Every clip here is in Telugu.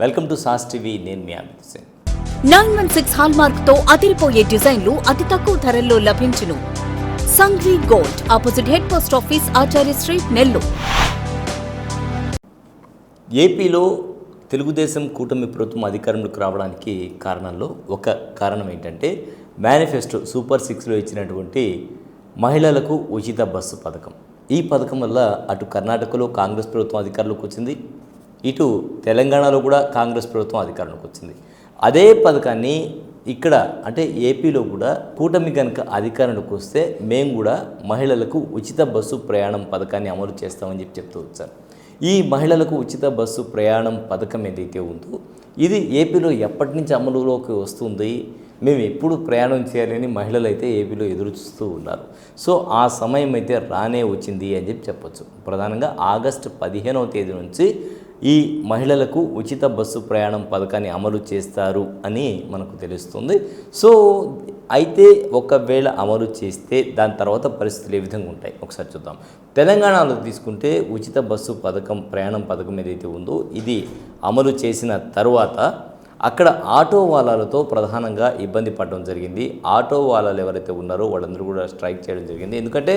Welcome to sauce TV. నేను మీ అమిత్ సింగ్. 916 హాల్మార్క్ తో అదిరిపోయే డిజైన్లు అతి తక్కువ ధరల్లో లభించును. Sanghvi gold, opposite head post office, Acharya street, Nellore. ఏపీలో తెలుగుదేశం కూటమి ప్రభుత్వం అధికారంలోకి రావడానికి కారణంలో ఒక కారణం ఏంటంటే మేనిఫెస్టో సూపర్ 6లో ఇచ్చినటువంటి మహిళలకు ఉచిత బస్సు పథకం. ఈ పథకం వల్ల అటు కర్ణాటకలో కాంగ్రెస్ ప్రభుత్వం అధికారంలోకి వచ్చింది, ఇటు తెలంగాణలో కూడా కాంగ్రెస్ ప్రభుత్వం అధికారంలోకి వచ్చింది. అదే పథకాన్ని ఇక్కడ అంటే ఏపీలో కూడా కూటమి కనుక అధికారంలోకి వస్తే మేము కూడా మహిళలకు ఉచిత బస్సు ప్రయాణం పథకాన్ని అమలు చేస్తామని చెప్తూ వచ్చారు. ఈ మహిళలకు ఉచిత బస్సు ప్రయాణం పథకం ఏదైతే ఉందో ఇది ఏపీలో ఎప్పటి నుంచి అమలులోకి వస్తుంది, మేము ఎప్పుడు ప్రయాణం చేయాలని మహిళలు అయితే ఏపీలో ఎదురు చూస్తూ ఉన్నారు. సో ఆ సమయం అయితే రానే వచ్చింది అని చెప్పొచ్చు. ప్రధానంగా ఆగస్టు 15వ తేదీ నుంచి ఈ మహిళలకు ఉచిత బస్సు ప్రయాణం పథకాన్ని అమలు చేస్తారు అని మనకు తెలుస్తుంది. సో అయితే ఒకవేళ అమలు చేస్తే దాని తర్వాత పరిస్థితులు ఏ విధంగా ఉంటాయి ఒకసారి చూద్దాం. తెలంగాణలో తీసుకుంటే ఉచిత బస్సు పథకం ప్రయాణం పథకం ఏదైతే ఉందో ఇది అమలు చేసిన తర్వాత అక్కడ ఆటో వాలాలతో ప్రధానంగా ఇబ్బంది పడడం జరిగింది. ఆటో వాలాలు ఎవరైతే ఉన్నారో వాళ్ళందరూ కూడా స్ట్రైక్ చేయడం జరిగింది. ఎందుకంటే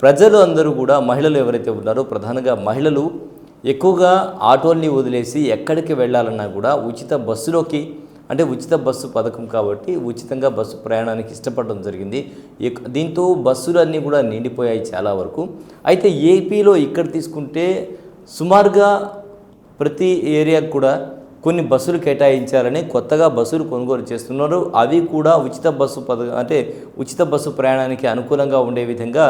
ప్రజలు అందరూ కూడా మహిళలు ఎవరైతే ఉన్నారో ప్రధానంగా మహిళలు ఎక్కువగా ఆటోల్ని వదిలేసి ఎక్కడికి వెళ్ళాలన్నా కూడా ఉచిత బస్సులోకి అంటే ఉచిత బస్సు పథకం కాబట్టి ఉచితంగా బస్సు ప్రయాణానికి ఇష్టపడడం జరిగింది. దీంతో బస్సులన్నీ కూడా నిండిపోయాయి చాలా వరకు. అయితే ఏపీలో ఇక్కడ తీసుకుంటే సుమారుగా ప్రతి ఏరియాకు కూడా కొన్ని బస్సులు కేటాయించారని కొత్తగా బస్సులు కొనుగోలు చేస్తున్నారు. అవి కూడా ఉచిత బస్సు పథకం అంటే ఉచిత బస్సు ప్రయాణానికి అనుకూలంగా ఉండే విధంగా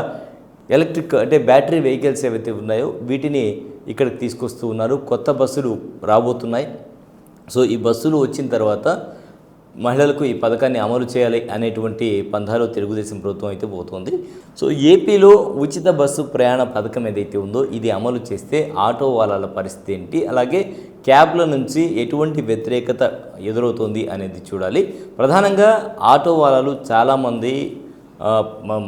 ఎలక్ట్రిక్ అంటే బ్యాటరీ వెహికల్స్ ఏవైతే ఉన్నాయో వీటిని ఇక్కడికి తీసుకొస్తూ ఉన్నారు. కొత్త బస్సులు రాబోతున్నాయి. సో ఈ బస్సులు వచ్చిన తర్వాత మహిళలకు ఈ పథకాన్ని అమలు చేయాలి అనేటువంటి పంధాలో తెలుగుదేశం ప్రభుత్వం అయితే పోతుంది. సో ఏపీలో ఉచిత బస్సు ప్రయాణ పథకం ఏదైతే ఉందో ఇది అమలు చేస్తే ఆటో వాలాల పరిస్థితి ఏంటి, అలాగే క్యాబ్ల నుంచి ఎటువంటి వ్యతిరేకత ఎదురవుతుంది అనేది చూడాలి. ప్రధానంగా ఆటో వాలాలు చాలామంది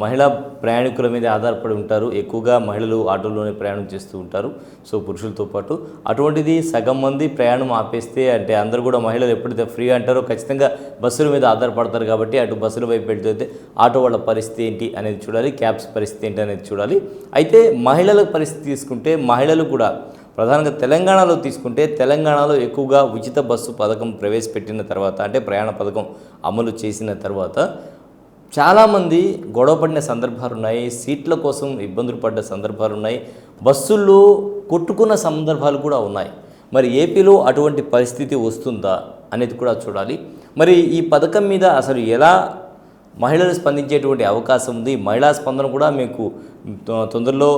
మహిళా ప్రయాణికుల మీద ఆధారపడి ఉంటారు. ఎక్కువగా మహిళలు ఆటోలోనే ప్రయాణం చేస్తూ ఉంటారు, సో పురుషులతో పాటు. అటువంటిది సగం మంది ప్రయాణం ఆపేస్తే అంటే అందరూ కూడా మహిళలు ఎప్పుడైతే ఫ్రీ అంటారో ఖచ్చితంగా బస్సుల మీద ఆధారపడతారు కాబట్టి అటు బస్సుల వైపు వెళ్తే ఆటో వాళ్ళ పరిస్థితి ఏంటి అనేది చూడాలి, క్యాబ్స్ పరిస్థితి ఏంటి అనేది చూడాలి. అయితే మహిళల పరిస్థితి తీసుకుంటే మహిళలు కూడా ప్రధానంగా తెలంగాణలో తీసుకుంటే తెలంగాణలో ఎక్కువగా ఉచిత బస్సు పథకం ప్రవేశపెట్టిన తర్వాత అంటే ప్రయాణ పథకం అమలు చేసిన తర్వాత చాలామంది గొడవపడిన సందర్భాలు ఉన్నాయి, సీట్ల కోసం ఇబ్బందులు పడ్డ సందర్భాలు ఉన్నాయి, బస్సుల్లో కొట్టుకున్న సందర్భాలు కూడా ఉన్నాయి. మరి ఏపీలో అటువంటి పరిస్థితి వస్తుందా అనేది కూడా చూడాలి. మరి ఈ పథకం మీద అసలు ఎలా మహిళలు స్పందించేటువంటి అవకాశం ఉంది, మహిళా స్పందన కూడా మీకు తొందరలో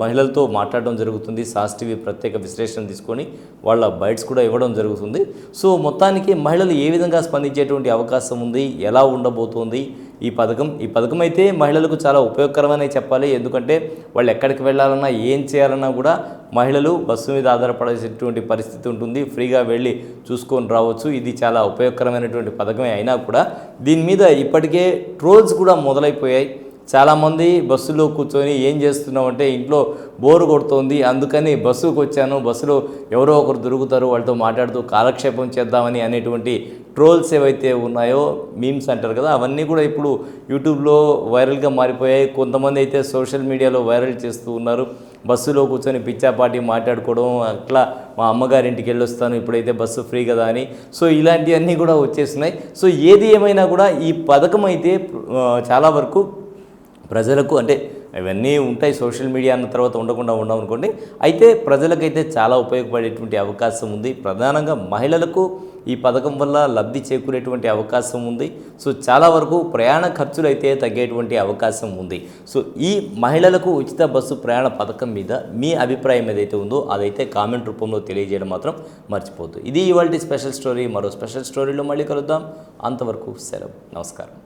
మహిళలతో మాట్లాడడం జరుగుతుంది. సాస్ టీవీ ప్రత్యేక విశ్లేషణ తీసుకొని వాళ్ళ బైట్స్ కూడా ఇవ్వడం జరుగుతుంది. సో మొత్తానికి మహిళలు ఏ విధంగా స్పందించేటువంటి అవకాశం ఉంది, ఎలా ఉండబోతోంది ఈ పథకం అయితే మహిళలకు చాలా ఉపయోగకరమనే చెప్పాలి. ఎందుకంటే వాళ్ళు ఎక్కడికి వెళ్ళాలన్నా ఏం చేయాలన్నా కూడా మహిళలు బస్సు మీద ఆధారపడేటువంటి పరిస్థితి ఉంటుంది. ఫ్రీగా వెళ్ళి చూసుకొని రావచ్చు. ఇది చాలా ఉపయోగకరమైనటువంటి పథకమే అయినా కూడా దీని మీద ఇప్పటికే ట్రోల్స్ కూడా మొదలైపోయాయి. చాలామంది బస్సులో కూర్చొని ఏం చేస్తున్నామంటే ఇంట్లో బోరు కొడుతోంది, అందుకని బస్సుకు వచ్చాను, బస్సులో ఎవరో ఒకరు దొరుకుతారు వాళ్ళతో మాట్లాడుతూ కాలక్షేపం చేద్దామని అనేటువంటి ట్రోల్స్ ఏవైతే ఉన్నాయో మీమ్స్ అంటారు కదా, అవన్నీ కూడా ఇప్పుడు యూట్యూబ్లో వైరల్గా మారిపోయాయి. కొంతమంది అయితే సోషల్ మీడియాలో వైరల్ చేస్తూ ఉన్నారు. బస్సులో కూర్చొని పిచ్చాపాటి మాట్లాడుకోవడం, అట్లా మా అమ్మగారింటికి వెళ్ళొస్తాను ఇప్పుడైతే బస్సు ఫ్రీ కదా అని. సో ఇలాంటివన్నీ కూడా వచ్చేస్తున్నాయి. సో ఏది ఏమైనా కూడా ఈ పథకం అయితే చాలా వరకు ప్రజలకు అంటే ఇవన్నీ ఉంటాయి సోషల్ మీడియా అన్న తర్వాత ఉండకుండా ఉండవనుకోండి. అయితే ప్రజలకైతే చాలా ఉపయోగపడేటువంటి అవకాశం ఉంది. ప్రధానంగా మహిళలకు ఈ పథకం వల్ల లబ్ధి చేకూరేటువంటి అవకాశం ఉంది. సో చాలా వరకు ప్రయాణ ఖర్చులు అయితే తగ్గేటువంటి అవకాశం ఉంది. సో ఈ మహిళలకు ఉచిత బస్సు ప్రయాణ పథకం మీద మీ అభిప్రాయం ఏదైతే ఉందో అదైతే కామెంట్ రూపంలో తెలియజేయడం మాత్రం మర్చిపోద్దు. ఇది ఇవాల్టి స్పెషల్ స్టోరీ. మరో స్పెషల్ స్టోరీలో మళ్ళీ కలుద్దాం. అంతవరకు సెలవు. నమస్కారం.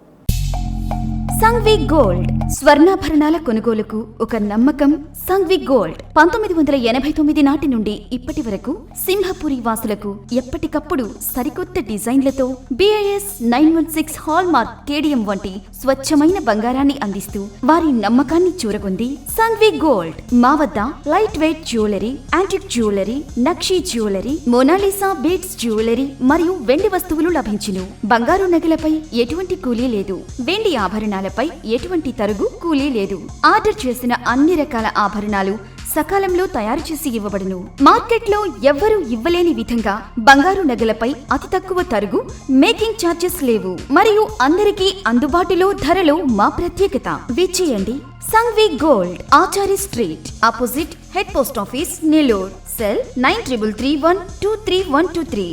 సంఘ్వి గోల్డ్ స్వర్ణాభరణాల కొనుగోలుకు ఒక నమ్మకం. సంఘ్వి గోల్డ్ 1989 నాటి నుండి ఇప్పటి వరకు సింహపురి వాసులకు ఎప్పటికప్పుడు సరికొత్త డిజైన్లతో BIS 916 హాల్ మార్క్ కేడియం వంటి స్వచ్ఛమైన బంగారాన్ని అందిస్తూ వారి నమ్మకాన్ని చూరగొంది సంఘ్వి గోల్డ్. మా వద్ద light weight jewellery, antique jewellery, nakshi jewellery, Monalisa beads jewellery మరియు వెండి వస్తువులు లభించును. బంగారు నగలపై ఎటువంటి కూలీ లేదు. వెండి ఆభరణాలపై ఎటువంటి తరుగు కూలీ లేదు. ఆర్డర్ చేసిన అన్ని రకాల ఆభరణాలు సకాలంలో తయారు చేసి ఇవ్వబడును. మార్కెట్లో ఎవ్వరూ ఇవ్వలేని విధంగా బంగారు నగలపై అతి తక్కువ తరుగు, మేకింగ్ ఛార్జెస్ లేవు మరియు అందరికీ అందుబాటులో ధరలో మా ప్రత్యేకత. విచ్చేయండి Sanghvi gold, Achari street, opposite head post office, Nellore. Cell 9331233123.